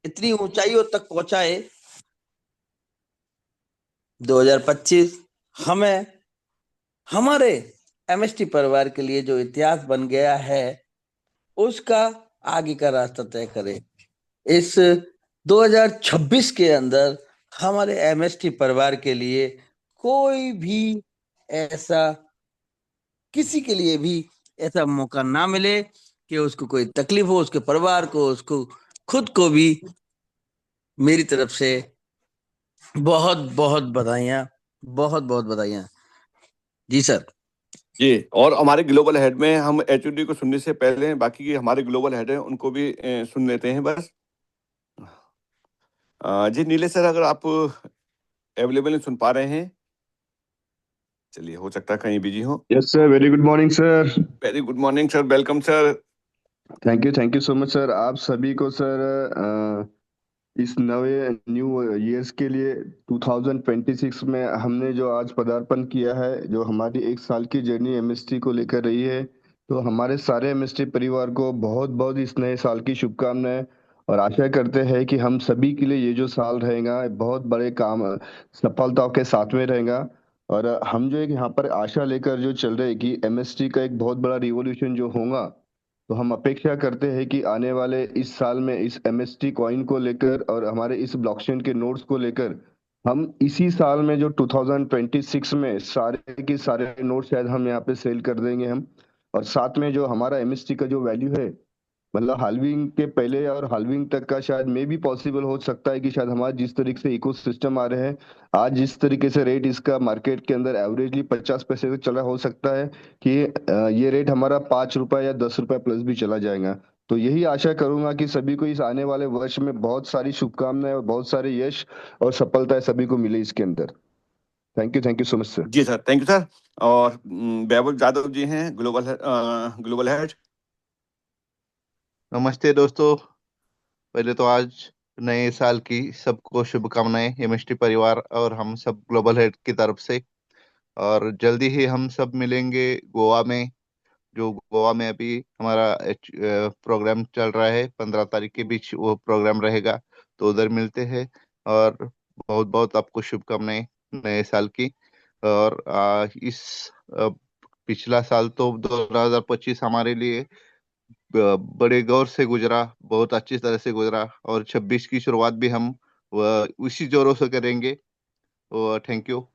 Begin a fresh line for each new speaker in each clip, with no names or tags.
इतनी ऊंचाइयों तक पहुंचाए। 2025 हमें हमारे एमएसटी परिवार के लिए जो इतिहास बन गया है उसका आगे का रास्ता तय करे। इस 2026 के अंदर हमारे एमएसटी परिवार के लिए कोई भी ऐसा किसी के लिए भी ऐसा मौका ना मिले कि उसको कोई तकलीफ हो, उसके परिवार को, उसको खुद को भी। मेरी तरफ से बहुत बहुत बधाइयाँ, बहुत बहुत बधाइयाँ। जी सर।
जी, और हमारे ग्लोबल हेड में हम एचओडी को सुनने से पहले बाकी के हमारे ग्लोबल हेड हैं उनको भी सुन लेते हैं बस। जी नीले सर, अगर आप अवेलेबल सुन पा रहे हैं? चलिए, हो सकता है कहीं बिजी हो।
Yes sir, very good morning sir.
Very good morning sir, welcome sir.
Thank you so much sir. आप सभी को सर इस नए न्यू ईयर्स के लिए 2026 में हमने जो आज पदार्पण किया है, जो हमारी एक साल की जर्नी एमएसटी को लेकर रही है, तो हमारे सारे एमएसटी परिवार को बहुत बहुत इस नए साल की शुभकामनाएं। और आशा करते हैं कि हम सभी के लिए ये जो साल रहेगा बहुत बड़े काम सफलताओं के साथ में रहेगा। और हम जो एक यहाँ पर आशा लेकर जो चल रहे हैं कि एमएसटी का एक बहुत बड़ा रिवॉल्यूशन जो होगा, तो हम अपेक्षा करते हैं कि आने वाले इस साल में इस एमएसटी कॉइन को लेकर और हमारे इस ब्लॉकचेन के नोड्स को लेकर हम इसी साल में जो 2026 में सारे के सारे नोट शायद हम यहाँ पे सेल कर देंगे हम। और साथ में जो हमारा एमएसटी का जो वैल्यू है, मतलब हाल्विंग के पहले और हाल्विंग तक का शायद में भी पॉसिबल हो सकता है कि शायद हमारा जिस तरीके से इकोसिस्टम आ रहे हैं आज, जिस तरीके से रेट इसका मार्केट के अंदर एवरेजली 50 पैसे से चला, हो सकता है कि ये रेट हमारा 5 रुपए या 10 रुपए प्लस भी चला जाएगा। तो यही आशा करूंगा कि सभी को इस आने वाले वर्ष में बहुत सारी शुभकामनाएं और बहुत सारे यश और सफलताएं सभी को मिले इसके अंदर। Thank you so much sir.
जी सर, थैंक यू सर। और वैभव यादव जी हैं ग्लोबल हेड।
नमस्ते दोस्तों। पहले तो आज नए साल की सबको शुभकामनाएं एमएसटी परिवार और हम सब ग्लोबल हेड की तरफ से। और जल्दी ही हम सब मिलेंगे गोवा में। जो गोवा में अभी हमारा प्रोग्राम चल रहा है, 15 तारीख के बीच वो प्रोग्राम रहेगा, तो उधर मिलते हैं। और बहुत बहुत आपको शुभकामनाएं नए साल की। और पिछला साल तो 2025 हमारे लिए बड़े गौर से गुजरा, बहुत अच्छी तरह से गुजरा। और 26 की शुरुआत भी हम उसी जोरों से करेंगे। Thank you.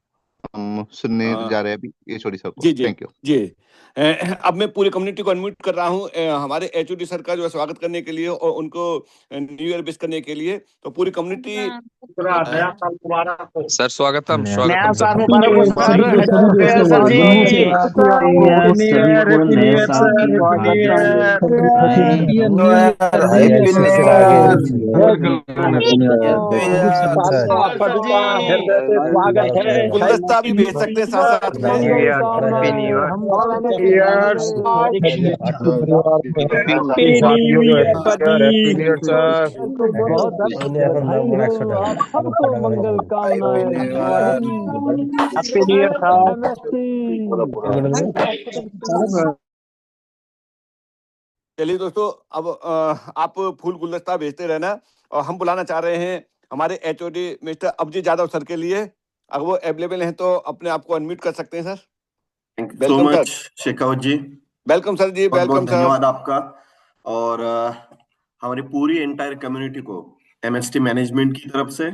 हम सुनने जा रहे हैं अभी ये छोटी सर को।
जी जी
थैंक यू।
जी। अब मैं पूरी कम्युनिटी को अनम्यूट कर रहा हूँ हमारे एचओडी सर का जो है स्वागत करने के लिए और उनको न्यू ईयर विश करने के लिए। तो पूरी कम्युनिटी
नया साल मुबारक हो
सर। स्वागतम
नया
स्वागतम
साल
सर।
मुबारक हो sir. Happy new year sir ji.
Happy new year, happy new year sir, happy new year, happy new
sir ji हृदय से स्वागत है।
गुलदस्ता भी भेज सकते हैं साथ साथ में।
हैप्पी न्यू ईयर,
बहुत बधाई हो, आप सबको मंगल कामनाएं।
Happy new year sir.
चलिए दोस्तों, अब आप फूल गुलदस्ता भेजते रहना। और हम बुलाना चाह रहे हैं हमारे HOD mister Abhijeet Yadav sir के लिए। अगर वो अवेलेबल हैं तो अपने आप को अनम्यूट कर सकते हैं sir.
Thank you so much Shekhawat ji.
Welcome sir ji,
बहुत
वेलकम सर।
धन्यवाद आपका। और हमारी पूरी एंटायर कम्युनिटी को एमएसटी मैनेजमेंट की तरफ से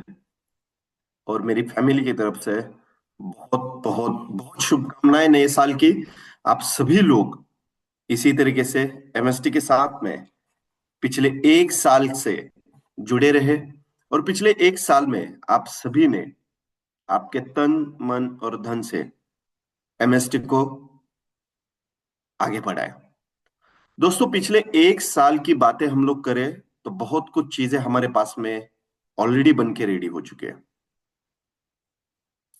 और मेरी फैमिली की तरफ से बहुत बहुत बहुत शुभकामनाएं नए साल की। आप सभी लोग इसी तरीके से एमएसटी के साथ में पिछले एक साल से जुड़े रहे और पिछले एक साल में आप सभी ने आपके तन मन और धन से एमएसटी को आगे बढ़ाया। दोस्तों, पिछले एक साल की बातें हम लोग करें तो बहुत कुछ चीजें हमारे पास में ऑलरेडी बन के रेडी हो चुके हैं।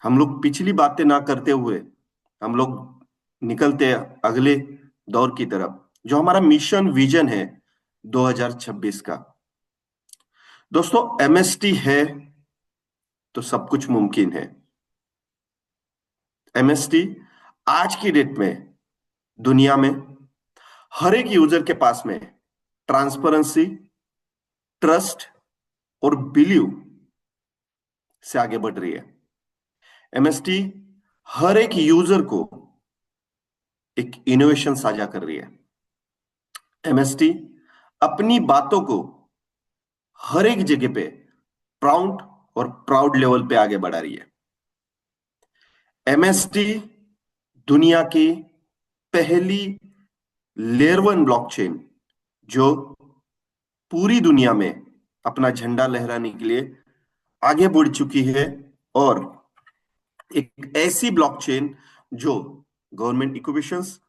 हम लोग पिछली बातें ना करते हुए हम लोग निकलते अगले दौर की तरफ, जो हमारा मिशन विजन है 2026 का। दोस्तों, एमएसटी है तो सब कुछ मुमकिन है। एमएसटी आज की डेट में दुनिया में हर एक यूजर के पास में ट्रांसपेरेंसी, ट्रस्ट और बिलीव से आगे बढ़ रही है। एमएसटी हर एक यूजर को एक इनोवेशन साझा कर रही है। एमएसटी अपनी बातों को हर एक जगह पे प्राउड लेवल पे आगे बढ़ा रही है। एमएसटी दुनिया की पहली लेयर 1 ब्लॉकचेन जो पूरी दुनिया में अपना झंडा लहराने के लिए आगे बढ़ चुकी है, और एक ऐसी ब्लॉकचेन जो government equations,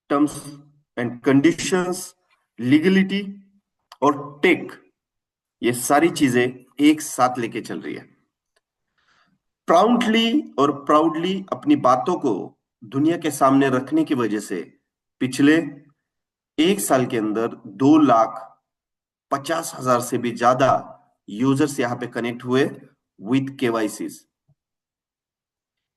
terms and conditions, legality और टेक, ये सारी चीजें एक साथ लेके चल रही है। प्राउडली अपनी बातों को दुनिया के सामने रखने की वजह से पिछले एक साल के अंदर 2,50,000 से भी ज्यादा यूजर्स यहां पे कनेक्ट हुए विद केवाईसीज।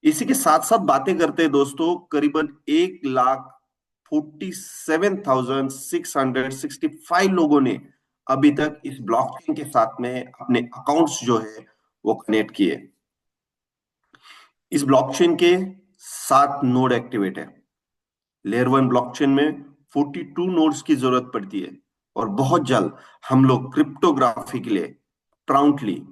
इसी के साथ साथ बातें करते हैं दोस्तों, करीबन 1,47,665 लोगों ने अभी तक इस ब्लॉकचेन के साथ में अपने अकाउंट्स जो है वो कनेक्ट किए। इस ब्लॉकचेन के 7 नोड एक्टिवेट है। लेयर 1 ब्लॉकचेन में 42 नोड्स की जरूरत पड़ती है, और बहुत जल्द हम लोग क्रिप्टोग्राफी के लिए प्राउडली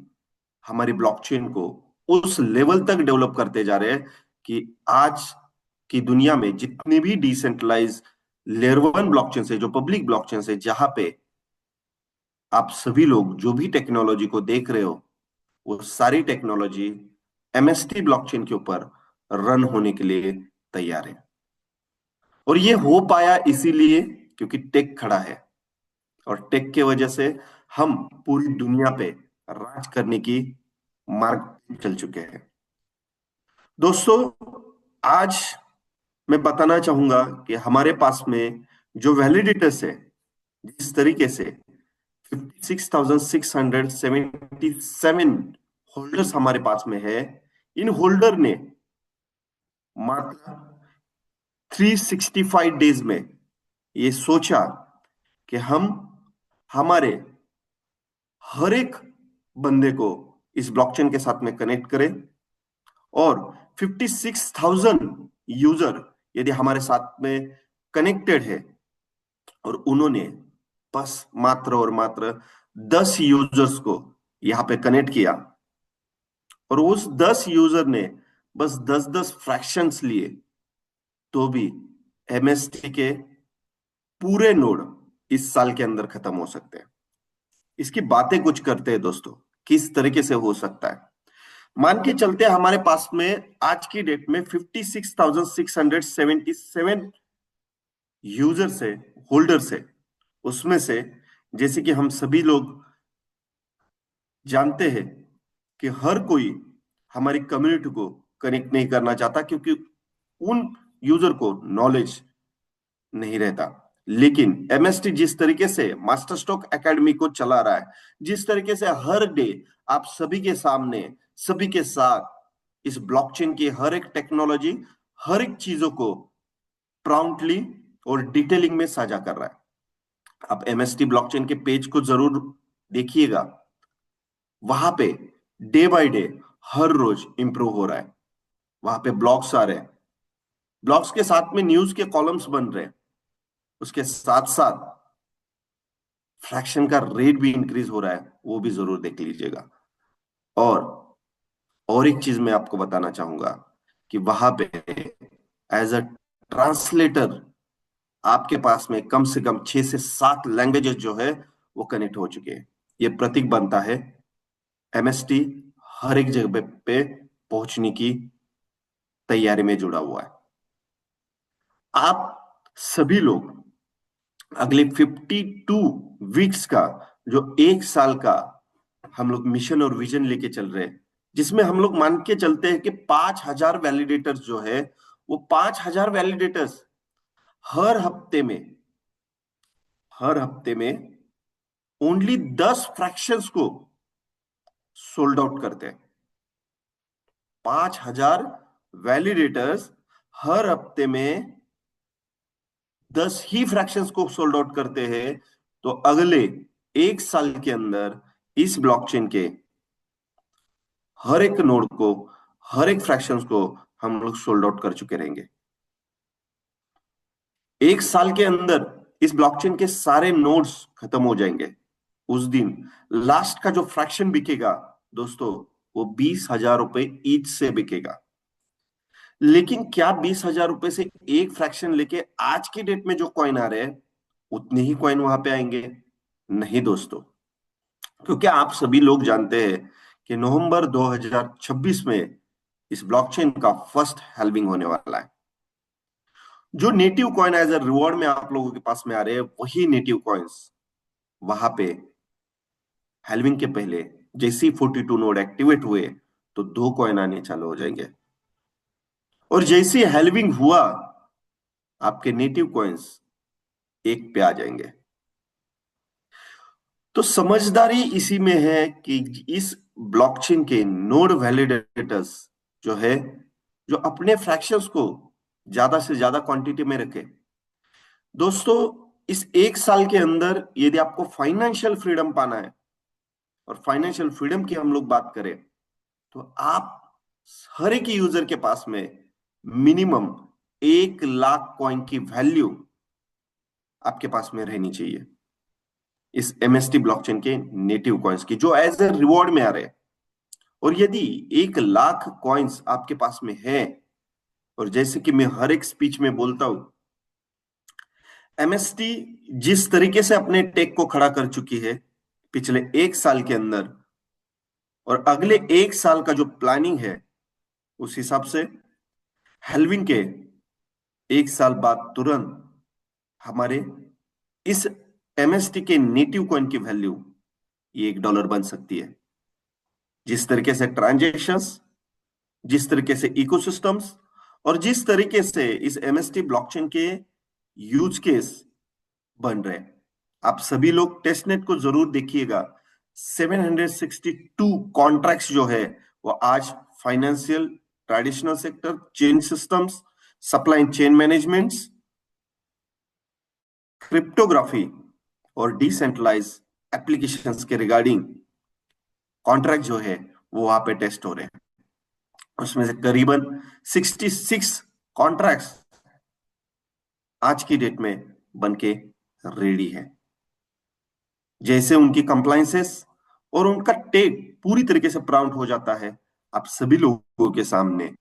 हमारी ब्लॉकचेन को उस लेवल तक डेवलप करते जा रहे हैं कि आज की दुनिया में जितनी भी डिसेंट्रलाइज लेयर 1 ब्लॉकचेन से, जो पब्लिक ब्लॉकचेन से, जहां पे आप सभी लोग जो भी टेक्नोलॉजी को देख रहे हो, वो सारी टेक्नोलॉजी एमएसटी ब्लॉकचेन के ऊपर रन होने के लिए तैयार है। और ये हो पाया इसीलिए क्योंकि टेक खड़ा है, और टेक के वजह से हम पूरी दुनिया पे राज करने की मार्ग पे चल चुके हैं। दोस्तों, आज मैं बताना चाहूंगा कि हमारे पास में जो वैलिडेटर्स है, जिस तरीके से 56,677 होल्डर्स हमारे पास में है, इन होल्डर ने मात्र 365 डेज में ये सोचा कि हम हमारे हर एक बंदे को इस ब्लॉकचेन के साथ में कनेक्ट करें, और 56,000 यूजर यदि हमारे साथ में कनेक्टेड है, और उन्होंने बस मात्र और मात्र 10 यूजर्स को यहां पे कनेक्ट किया, और उस 10 यूजर ने बस 10-10 फ्रैक्शंस लिए, तो भी एमएसटी के पूरे नोड इस साल के अंदर खत्म हो सकते हैं। इसकी बातें कुछ करते हैं दोस्तों, किस तरीके से हो सकता है। मान के चलते हमारे पास में आज की डेट में 56,677 यूजर्स है, होल्डर्स है। उसमें से जैसे कि हम सभी लोग जानते हैं कि हर कोई हमारी कम्युनिटी को कनेक्ट नहीं करना चाहता, क्योंकि उन यूजर को नॉलेज नहीं रहता। लेकिन एमएसटी जिस तरीके से मास्टर स्ट्रोक एकेडमी को चला रहा है, जिस तरीके से हर डे आप सभी के सामने, सभी के साथ इस ब्लॉकचेन की हर एक टेक्नोलॉजी, हर एक चीजों को प्राउडली और डिटेलिंग में साझा कर रहा है। आप एमएसटी ब्लॉकचेन के पेज को जरूर देखिएगा, वहां पे डे बाय डे हर रोज इंप्रूव हो रहा है। वहां पे ब्लॉग्स आ रहे हैं, ब्लॉग्स के साथ में न्यूज के कॉलम्स बन रहे हैं, उसके साथ साथ फ्रैक्शन का रेट भी इंक्रीज हो रहा है, वो भी जरूर देख लीजिएगा। और एक चीज मैं आपको बताना चाहूंगा कि वहां पे एज अ ट्रांसलेटर आपके पास में कम से कम 6 से 7 लैंग्वेजेस जो है वो कनेक्ट हो चुके हैं। ये प्रतीक बनता है एमएसटी हर एक जगह पे पहुंचने की तैयारी में जुड़ा हुआ है। आप सभी लोग अगले 52 वीक्स का, जो एक साल का हम लोग मिशन और विजन लेके चल रहे हैं, जिसमें हम लोग मान के चलते हैं कि 5,000 वैलिडेटर्स जो है, वो 5,000 वैलिडेटर्स हर हफ्ते में ओनली 10 फ्रैक्शंस को सोल्ड आउट करते हैं। 5,000 वैलिडेटर्स हर हफ्ते में 10 ही फ्रैक्शंस को सोल्ड आउट करते हैं, तो अगले एक साल के अंदर इस ब्लॉकचेन के हर एक नोड को, हर एक फ्रैक्शंस को हम लोग सोल्ड आउट कर चुके रहेंगे। 1 साल के अंदर इस ब्लॉकचेन के सारे नोड्स खत्म हो जाएंगे। उस दिन लास्ट का जो फ्रैक्शन बिकेगा दोस्तों, वो 20,000 रुपए ईच से बिकेगा। लेकिन क्या 20,000 रुपए से एक फ्रैक्शन लेके आज की डेट में जो कॉइन आ रहे हैं उतने ही कॉइन वहां पे आएंगे? नहीं दोस्तों, क्योंकि आप सभी लोग जानते हैं कि नवंबर 2026 में इस ब्लॉकचेन का फर्स्ट हैल्विंग होने वाला है। जो native coin as a reward में आप लोगों के पास में आ रहे हैं, वही नेटिव कॉइन्स वहां पे हैल्विंग के पहले जैसे ही 42 नोड एक्टिवेट हुए तो 2 कॉइन आने चालू हो जाएंगे, और जैसे हैल्विंग हुआ आपके नेटिव कॉइन्स 1 पे आ जाएंगे। तो समझदारी इसी में है कि इस ब्लॉकचेन के नोड वैलिडेटर्स जो है, जो अपने फ्रैक्शंस को ज्यादा से ज्यादा क्वांटिटी में रखे। दोस्तों, इस 1 साल के अंदर यदि आपको फाइनेंशियल फ्रीडम पाना है, और फाइनेंशियल फ्रीडम की हम लोग बात करें, तो आप हर एक यूजर के पास में मिनिमम 1 लाख कॉइन की वैल्यू आपके पास में रहनी चाहिए, इस एमएसटी ब्लॉकचेन के नेटिव कॉइन्स की, जो एज ए रिवॉर्ड में आ रहे हैं। और यदि 1 लाख कॉइन्स आपके पास में है, और जैसे कि मैं हर एक स्पीच में बोलता हूं, एमएसटी जिस तरीके से अपने टेक को खड़ा कर चुकी है पिछले 1 साल के अंदर, और अगले 1 साल का जो प्लानिंग है, उस हिसाब से हेल्विन के 1 साल बाद तुरंत हमारे इस एमएसटी के नेटिव कॉइन की वैल्यू ये $1 बन सकती है। जिस तरीके से ट्रांजैक्शंस, जिस तरीके से इकोसिस्टम्स, और जिस तरीके से इस एमएसटी ब्लॉकचेन के यूज केस बन रहे हैं, आप सभी लोग टेस्टनेट को जरूर देखिएगा। 762 कॉन्ट्रैक्ट्स जो है वो आज financial, traditional sector, chain systems, supply chain managements, cryptography और डिसेंट्रलाइज एप्लीकेशंस के रिगार्डिंग कॉन्ट्रैक्ट जो है वो वहां पे टेस्ट हो रहे हैं। उसमें से करीबन 66 कॉन्ट्रैक्ट्स आज की डेट में बनके रेडी है। जैसे उनकी कंप्लायंसेस और उनका टेक पूरी तरीके से प्राउंड हो जाता है, आप सभी लोगों के सामने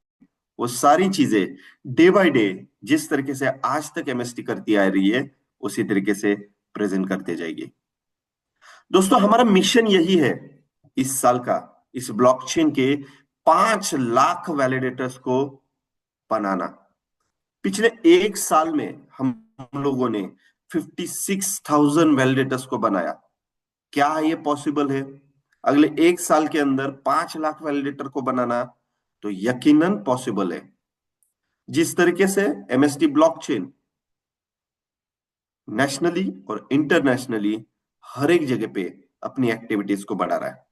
वो सारी चीजें डे बाय डे जिस तरीके से आज तक एमएसटी करती आ रही है उसी तरीके से प्रेजेंट करते जाएगी। दोस्तों, हमारा मिशन यही है इस साल का, इस ब्लॉकचेन के 5 लाख वैलिडेटर्स को बनाना। पिछले 1 साल में हम लोगों ने 56,000 वैलिडेटर्स को बनाया। क्या ये पॉसिबल है? अगले 1 साल के अंदर 5 लाख वैलिडेटर को बनाना तो यकीनन पॉसिबल है। जिस तरीके से एमएसटी ब्लॉकचेन नेशनली और इंटरनेशनली हर एक जगह पे अपनी एक्टिविटीज को बढ़ा रहा है।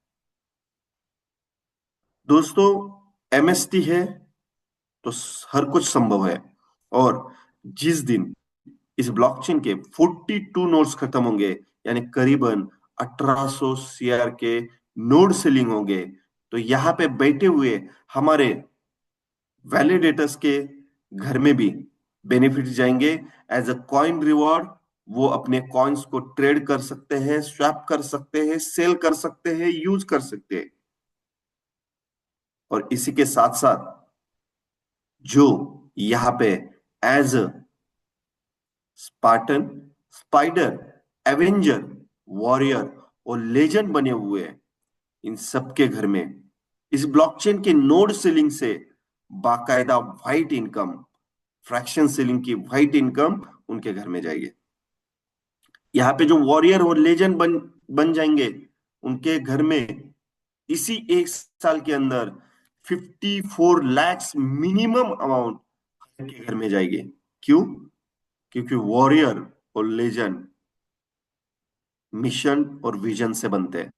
दोस्तों, एमएसटी है तो हर कुछ संभव है, और जिस दिन इस ब्लॉकचेन के 42 नोड्स खत्म होंगे, यानी करीबन 1800 सीआर के नोड सीलिंग होंगे, तो यहां पे बैठे हुए हमारे वैलिडेटर्स के घर में भी बेनिफिट जाएंगे एज अ कॉइन रिवॉर्ड। वो अपने कॉइन्स को ट्रेड कर सकते हैं, स्वैप कर सकते हैं, सेल कर सकते हैं, यूज कर सकते हैं। और इसी के साथ साथ जो यहां पे as a Spartan, spider, avenger, warrior और लेजेंड बने हुए हैं, इन सबके घर में इस ब्लॉकचेन के नोड सीलिंग से बाकायदा व्हाइट इनकम, फ्रैक्शन सीलिंग की व्हाइट इनकम उनके घर में जाएगी। यहाँ पे जो वॉरियर और लेजेंड बन जाएंगे, उनके घर में इसी 1 साल के अंदर 54 लाख मिनिमम अमाउंट के घर में जाएगी। क्यों? क्योंकि वॉरियर और लेजेंड मिशन और विजन से बनते हैं,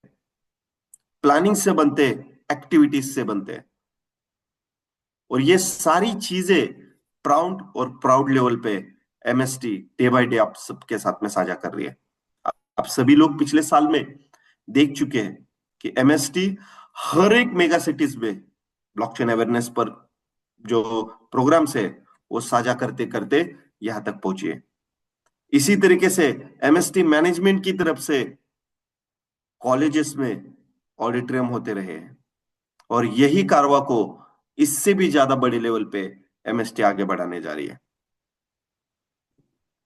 प्लानिंग से बनते हैं, एक्टिविटीज से बनते हैं, और ये सारी चीजें प्राउड लेवल पे एमएसटी डे बाय डे आप सबके साथ में साझा कर रही है। आप सभी लोग पिछले साल में देख चुके हैं कि एमएसटी हर एक मेगा सिटीज में ब्लॉकचेन अवेयरनेस पर जो प्रोग्राम्स है वो साझा करते करते यहां तक पहुंची है। इसी तरीके से एमएसटी मैनेजमेंट की तरफ से कॉलेजेस में ऑडिटोरियम होते रहे हैं और यही कारवा को इससे भी ज्यादा बड़े लेवल पे एमएसटी आगे बढ़ाने जा रही है।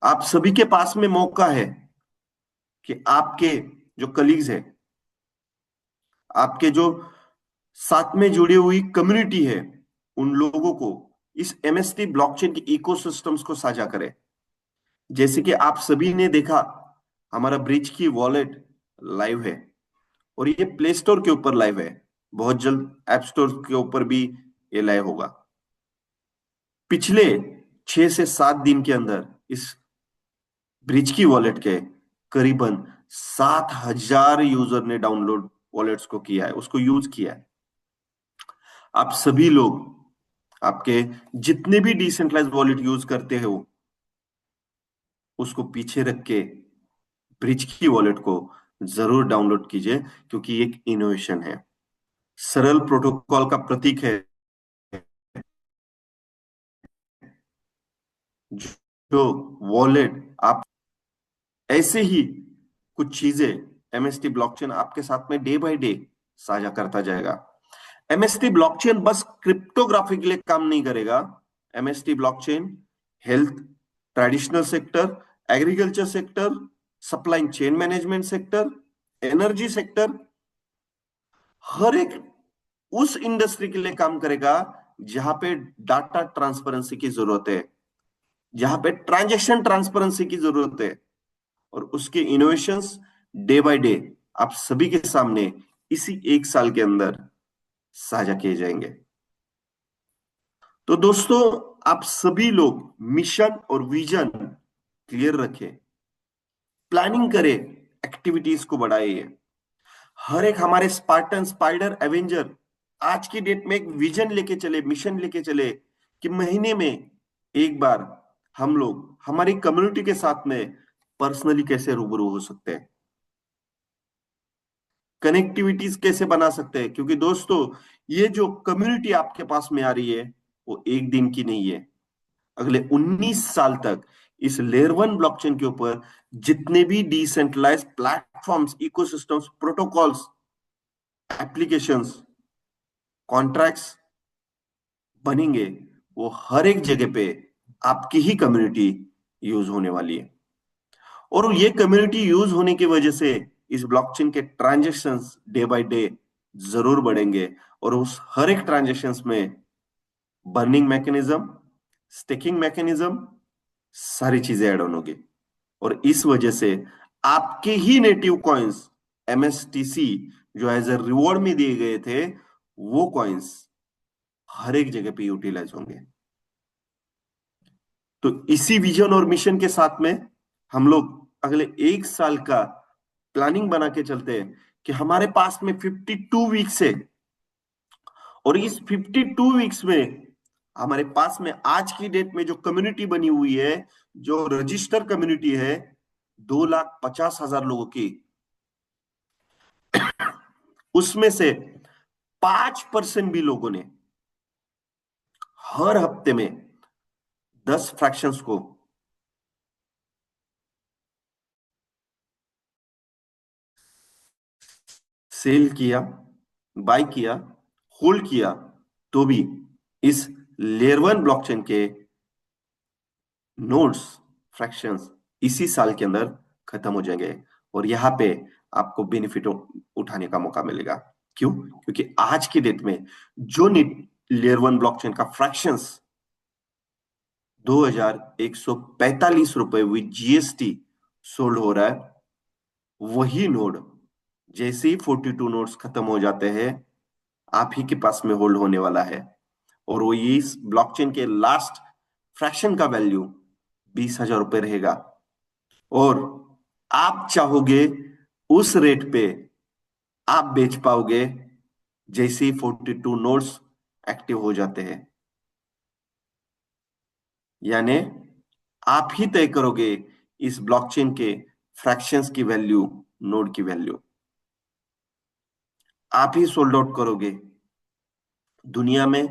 आप सभी के पास में मौका है कि आपके जो कलीग्स है, आपके जो साथ में जुड़ी हुई कम्युनिटी है, उन लोगों को इस एमएसटी ब्लॉकचेन के इकोसिस्टम्स को साझा करें। जैसे कि आप सभी ने देखा, हमारा ब्रिज की वॉलेट लाइव है और ये प्ले स्टोर के ऊपर लाइव है, बहुत जल्द ऐप स्टोर के ऊपर भी ये लाइव होगा। पिछले 6 से 7 दिन के अंदर इस ब्रिज की वॉलेट के करीबन 7,000 यूजर ने डाउनलोड वॉलेट्स को किया है, उसको यूज किया है। आप सभी लोग आपके जितने भी डिसेंट्रलाइज वॉलेट यूज करते हो उसको पीछे रख के ब्रिज की वॉलेट को जरूर डाउनलोड कीजिए, क्योंकि एक इनोवेशन है, सरल प्रोटोकॉल का प्रतीक है, जो वॉलेट आप ऐसे ही कुछ चीजें एमएसटी ब्लॉकचेन आपके साथ में डे बाय डे साझा करता जाएगा। एमएसटी ब्लॉकचेन बस क्रिप्टोग्राफी के लिए काम नहीं करेगा। MST blockchain health, traditional sector, agriculture sector, supply chain management sector, energy sector, हर एक उस इंडस्ट्री के लिए काम करेगा जहां पे डाटा ट्रांसपेरेंसी की जरूरत है, जहां पे ट्रांजैक्शन ट्रांसपेरेंसी की जरूरत है, और उसके इनोवेशंस डे बाय डे आप सभी के सामने इसी 1 साल के अंदर साझा किए जाएंगे। तो दोस्तों, आप सभी लोग मिशन और विजन क्लियर रखें, प्लानिंग करें, एक्टिविटीज को बढ़ाइए। हर एक हमारे स्पार्टन, स्पाइडर, एवेंजर आज की डेट में एक विजन लेके चले, मिशन लेके चले कि महीने में एक बार हम लोग हमारी कम्युनिटी के साथ में पर्सनली कैसे रूबरू हो सकते हैं, कनेक्टिविटीज कैसे बना सकते हैं। क्योंकि दोस्तों, ये जो कम्युनिटी आपके पास में आ रही है वो एक दिन की नहीं है। अगले 19 साल तक इस लेयर 1 ब्लॉकचेन के ऊपर जितने भी decentralize platforms, ecosystems, protocols, applications, contracts बनेंगे, वो हर एक जगह पे आपकी ही कम्युनिटी यूज होने वाली है। और ये कम्युनिटी यूज होने की वजह से इस ब्लॉकचेन के ट्रांजैक्शंस डे बाय डे जरूर बढ़ेंगे, और उस हर एक ट्रांजैक्शंस में बर्निंग मैकेनिज्म, स्टेकिंग मैकेनिज्म, सारी चीजें ऐड ऑन होगी। और इस वजह से आपके ही नेटिव कॉइन्स एमएसटीसी जो एज ए रिवॉर्ड में दिए गए थे, वो कॉइन्स हर एक जगह पे यूटिलाइज होंगे। तो इसी विजन और मिशन के साथ में हम लोग अगले 1 साल का प्लानिंग बना के चलते हैं कि हमारे पास में 52 वीक्स है, और इस 52 वीक्स में हमारे पास में आज की डेट में जो कम्युनिटी बनी हुई है, जो रजिस्टर कम्युनिटी है, 2,50,000 लोगों की, उसमें से 5% भी लोगों ने हर हफ्ते में 10 फ्रैक्शंस को सेल किया, बाय किया, होल्ड किया, तो भी इस लेयर 1 ब्लॉकचेन के नोड्स, फ्रैक्शंस इसी साल के अंदर खत्म हो जाएंगे, और यहां पे आपको बेनिफिट उठाने का मौका मिलेगा। क्यों? क्योंकि आज की डेट में जो लेयर 1 ब्लॉकचेन का फ्रैक्शंस 2,145 रुपए विद जीएसटी सोल्ड हो रहा है, वही नोड जैसे ही 42 नोड्स खत्म हो जाते हैं आप ही के पास में होल्ड होने वाला है, और वो ये इस ब्लॉकचेन के लास्ट फ्रैक्शन का वैल्यू 20,000 रुपए रहेगा, और आप चाहोगे उस रेट पे आप बेच पाओगे जैसे ही 42 नोड्स एक्टिव हो जाते हैं। यानी आप ही तय करोगे इस ब्लॉकचेन के फ्रैक्शंस की वैल्यू, नोड की वैल्यू। आप ही सोल्ड आउट करोगे। दुनिया में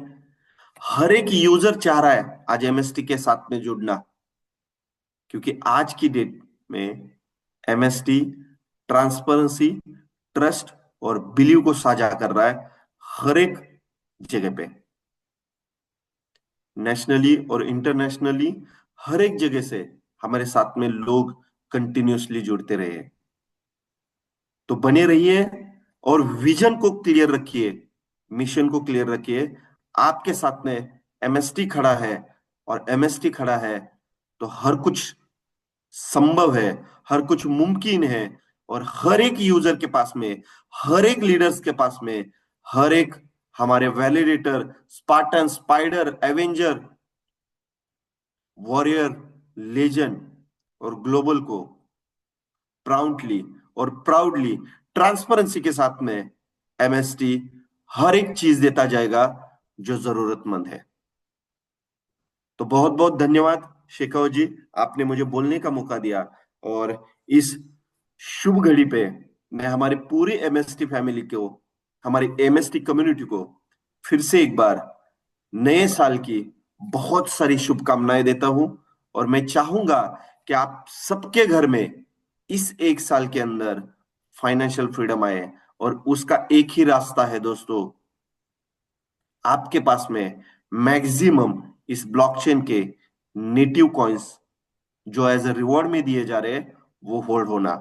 हर एक यूजर चाह रहा है आज एमएसटी के साथ में जुड़ना, क्योंकि आज की डेट में एमएसटी ट्रांसपेरेंसी, ट्रस्ट और बिलीव को साझा कर रहा है हर एक जगह पे, नेशनली और इंटरनेशनली। हर एक जगह से हमारे साथ में लोग कंटिन्यूअसली जुड़ते रहे। तो बने रहिए और विजन को क्लियर रखिए, मिशन को क्लियर रखिए। आपके साथ में एमएसटी खड़ा है, और एमएसटी खड़ा है तो हर कुछ संभव है, हर कुछ मुमकिन है। और हर एक यूजर के पास में, हर एक लीडर्स के पास में, हर एक हमारे validator, Spartan, spider, avenger, warrior, legend और ग्लोबल को प्राउडली और प्राउडली, ट्रांसपेरेंसी के साथ में एमएसटी हर एक चीज देता जाएगा जो जरूरतमंद है। तो बहुत बहुत धन्यवाद शेखर जी, आपने मुझे बोलने का मौका दिया। और इस शुभ घड़ी पे मैं हमारे पूरी एमएसटी फैमिली को, हमारी एमएसटी कम्युनिटी को फिर से एक बार नए साल की बहुत सारी शुभकामनाएं देता हूं। और मैं चाहूंगा कि आप सबके घर में इस एक साल के अंदर फाइनेंशियल फ्रीडम आए। और उसका एक ही रास्ता है दोस्तों, आपके पास में मैक्सिमम इस ब्लॉकचेन के नेटिव कॉइन्स जो एज ए रिवॉर्ड में दिए जा रहे हैं वो होल्ड होना।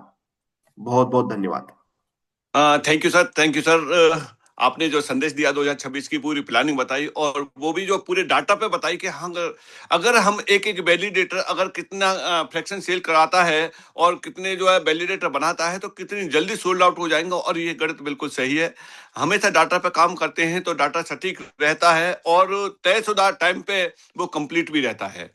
बहुत बहुत धन्यवाद।
Thank you sir, thank you sir. आपने जो संदेश दिया 2026 की पूरी प्लानिंग बताई, और वो भी जो पूरे डाटा पे बताई कि हम अगर हम एक एक वैलिडेटर अगर कितना फ्रैक्शन सेल कराता है और कितने जो है वैलिडेटर बनाता है तो कितनी जल्दी सोल्ड आउट हो जाएंगे। और ये गणित बिल्कुल सही है। हमेशा डाटा पे काम करते हैं तो डाटा सटीक रहता है और तयशुदा टाइम पे वो कंप्लीट भी रहता है।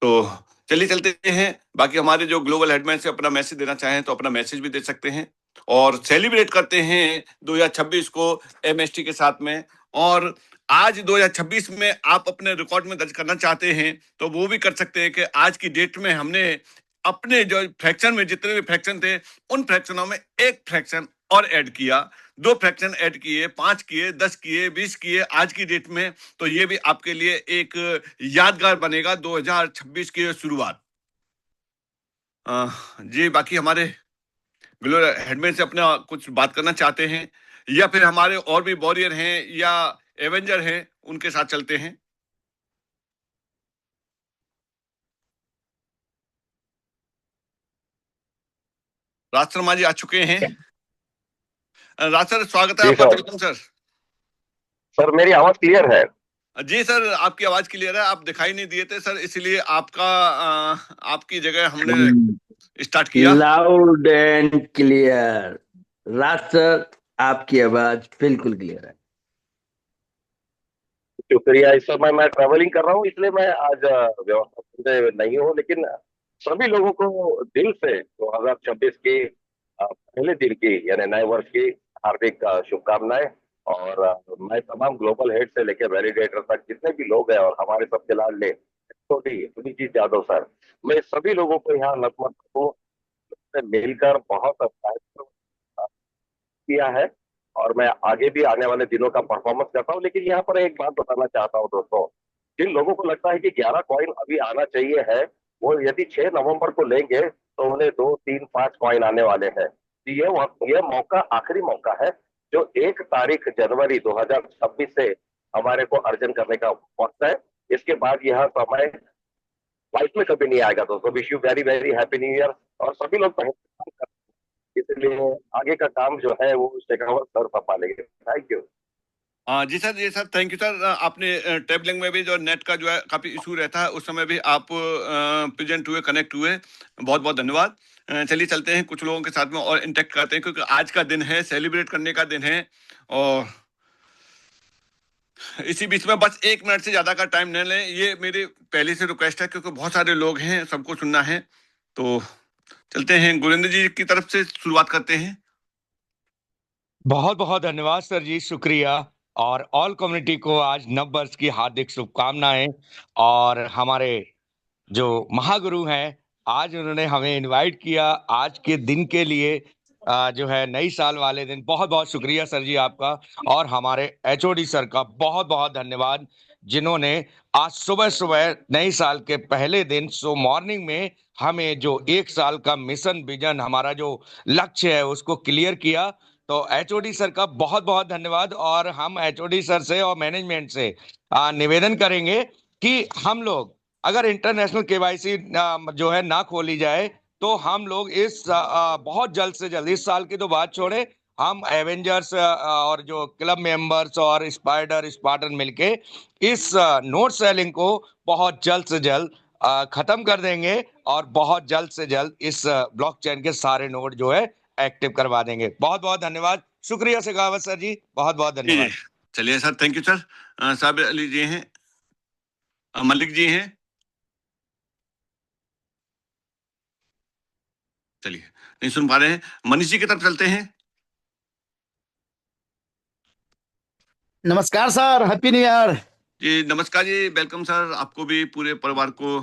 तो चलिए चलते हैं। बाकी हमारे जो ग्लोबल हेडमैन से अपना मैसेज देना चाहें तो अपना मैसेज भी दे सकते हैं, और सेलिब्रेट करते हैं 2026 को एमएसटी के साथ में। और आज 2026 में आप अपने रिकॉर्ड में दर्ज करना चाहते हैं तो वो भी कर सकते हैं कि आज की डेट में हमने अपने जो फ्रैक्शन में जितने भी फ्रैक्शन थे उन फ्रैक्शनों में एक फ्रैक्शन और ऐड किया, 2 फ्रैक्शन ऐड किए, 5 किए, 10 किए, 20 किए आज की डेट में। तो ये भी आपके लिए एक यादगार बनेगा 2026 की शुरुआत। जी, बाकी हमारे ग्लोबल हेडमैन से अपना कुछ बात करना चाहते हैं, या फिर हमारे और भी वॉरियर हैं या एवेंजर हैं उनके साथ चलते हैं। राज शर्मा जी आ चुके हैं। राज सर, स्वागत है
जी
आपका।
सर।
Welcome sir.
सर मेरी आवाज क्लियर है?
जी सर, आपकी आवाज क्लियर है। आप दिखाई नहीं दिए थे सर, इसलिए आपकी जगह हमने स्टार्ट किया।
Loud and clear. Raj sir, आपकी आवाज बिल्कुल क्लियर है।
शुक्रिया। इस समय मैं ट्रेवलिंग कर रहा हूँ इसलिए मैं आज व्यवस्था में नहीं हूँ, लेकिन सभी लोगों को दिल से 2026 की पहले दिन की यानी नए वर्ष की हार्दिक शुभकामनाएं। और मैं तमाम ग्लोबल हेड से लेकर वैलिडेटर तक जितने भी लोग हैं और हमारे सबके लाडले छोटी सुनीजीत यादव सर, मैं सभी लोगों को यहाँ नतमस्तक हूँ। मिलकर बहुत अच्छा किया है और मैं आगे भी आने वाले दिनों का परफॉर्मेंस करता हूँ। लेकिन यहाँ पर एक बात बताना चाहता हूँ दोस्तों, जिन लोगों को लगता है कि 11 कॉइन अभी आना चाहिए है, वो यदि 6 नवंबर को लेंगे तो उन्हें 2, 3, 5 कॉइन आने वाले हैं। तो ये मौका आखिरी मौका है जो 1 तारीख जनवरी 2026 से हमारे को अर्जन करने का वक्त है। इसके बाद यह समय लाइफ में कभी नहीं आएगा दोस्तों। Wish you very very happy new year. और सभी लोग इसलिए आगे का काम जो है वो शेखावत सर संभालेंगे। Thank you.
जी सर, जी सर, थैंक यू सर। आपने टैब लैंग्वेज और नेट का जो है काफी इशू रहता है, उस समय भी आप प्रेजेंट हुए, कनेक्ट हुए, बहुत बहुत धन्यवाद। चलिए चलते हैं, कुछ लोगों के साथ में और इंटरेक्ट करते हैं, क्योंकि आज का दिन है, सेलिब्रेट करने का दिन है। और इसी बीच में बस 1 मिनट से ज्यादा का टाइम न लें, ये मेरी पहले से रिक्वेस्ट है, क्योंकि बहुत सारे लोग हैं, सबको सुनना है। तो चलते हैं, गुरिंदर जी की तरफ से शुरुआत करते हैं।
बहुत बहुत धन्यवाद सर जी, शुक्रिया। और ऑल कम्युनिटी को आज नव वर्ष की हार्दिक शुभकामनाएं। और हमारे जो महागुरु हैं, आज उन्होंने हमें इनवाइट किया आज के दिन के लिए, जो है नई साल वाले दिन। बहुत बहुत शुक्रिया सर जी आपका, और हमारे एचओडी सर का बहुत बहुत धन्यवाद, जिन्होंने आज सुबह सुबह नई साल के पहले दिन मॉर्निंग में हमें जो एक साल का मिशन विजन, हमारा जो लक्ष्य है, उसको क्लियर किया। तो एचओडी सर का बहुत बहुत धन्यवाद। और हम एचओडी सर से और मैनेजमेंट से निवेदन करेंगे कि हम लोग अगर इंटरनेशनल केवाईसी जो है ना खोली जाए, तो हम लोग इस बहुत जल्द से जल्द, इस साल की तो बात छोड़े, हम एवेंजर्स और जो क्लब मेंबर्स और स्पाइडर स्पार्टन मिलके इस नोट सेलिंग को बहुत जल्द से जल्द खत्म कर देंगे, और बहुत जल्द से जल्द इस ब्लॉकचेन के सारे नोड जो है एक्टिव करवा देंगे। बहुत बहुत धन्यवाद, शुक्रिया शेखावत सर जी, बहुत बहुत
जी
धन्यवाद।
चलिए sir, thank you sir. Sabir Ali ji हैं, मलिक जी हैं, चलिए नहीं सुन पा रहे हैं, मनीष जी की तरफ चलते हैं।
नमस्कार सर, हैप्पी न्यू ईयर।
जी नमस्कार जी, वेलकम सर, आपको भी, पूरे परिवार को।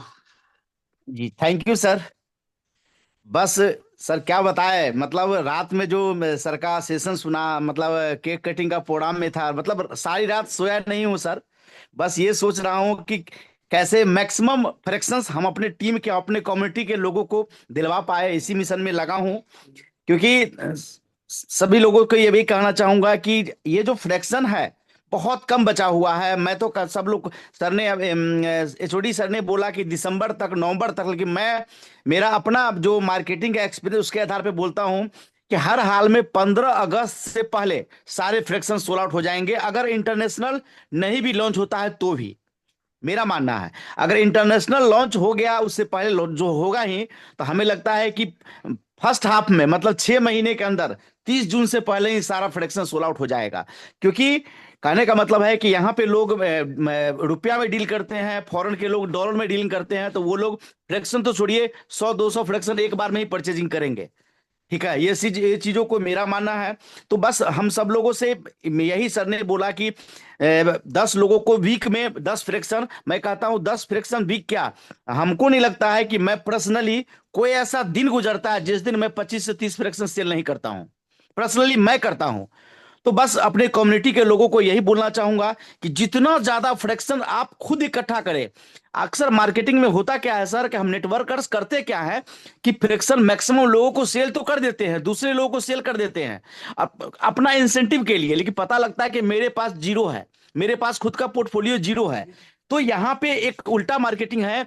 जी थैंक यू सर। बस सर क्या बताए, मतलब रात में जो सर का सेशन सुना, मतलब केक कटिंग का प्रोग्राम में था, मतलब सारी रात सोया नहीं हूँ सर। बस ये सोच रहा हूँ कि कैसे मैक्सिमम फ्रैक्शंस हम अपने टीम के, अपने कम्युनिटी के लोगों को दिलवा पाए, इसी मिशन में लगा हूँ। क्योंकि सभी लोगों को ये भी कहना चाहूंगा कि ये जो फ्रैक्शन है बहुत कम बचा हुआ है। मैं तो सब लोग, सर ने, एचओडी सर ने बोला कि दिसंबर तक, नवंबर तक, लेकिन मैं, मेरा अपना जो मार्केटिंग का एक्सपीरियंस, उसके आधार पे बोलता हूँ कि हर हाल में 15 अगस्त से पहले सारे फ्रैक्शन सोल्ड आउट हो जाएंगे। अगर इंटरनेशनल नहीं भी लॉन्च होता है तो भी, मेरा मानना है, अगर इंटरनेशनल लॉन्च हो गया उससे पहले जो होगा ही, तो हमें लगता है कि फर्स्ट हाफ में, मतलब 6 महीने के अंदर, 30 जून से पहले ही सारा फ्रैक्शन सोल्ड आउट हो जाएगा। क्योंकि कहने का मतलब है कि यहाँ पे लोग रुपया में डील करते हैं, फॉरेन के लोग डॉलर में डीलिंग करते हैं, तो वो लोग फ्रैक्शन तो छोड़िए, 100-200 फ्रैक्शन एक बार में ही परचेजिंग करेंगे। ठीक है, ये चीजों को मेरा मानना है। तो बस हम सब लोगों से यही, सर ने बोला कि 10 लोगों को वीक में 10 फ्रैक्शन, मैं कहता हूं 10 फ्रैक्शन वीक क्या, हमको नहीं लगता है कि मैं पर्सनली, कोई ऐसा दिन गुजरता है जिस दिन मैं 25 से 30 फ्रैक्शन सेल नहीं करता हूं। पर्सनली मैं करता हूं। तो बस अपने कम्युनिटी के लोगों को यही बोलना चाहूंगा कि जितना ज्यादा फ्रैक्शन आप खुद इकट्ठा करें। अक्सर मार्केटिंग में होता क्या है सर, कि हम नेटवर्कर्स करते क्या है कि फ्रैक्शन मैक्सिमम लोगों को सेल तो कर देते हैं, दूसरे लोगों को सेल कर देते हैं अपना इंसेंटिव के लिए, लेकिन पता लगता है कि मेरे पास जीरो है, मेरे पास खुद का पोर्टफोलियो जीरो है। तो यहाँ पे एक उल्टा मार्केटिंग है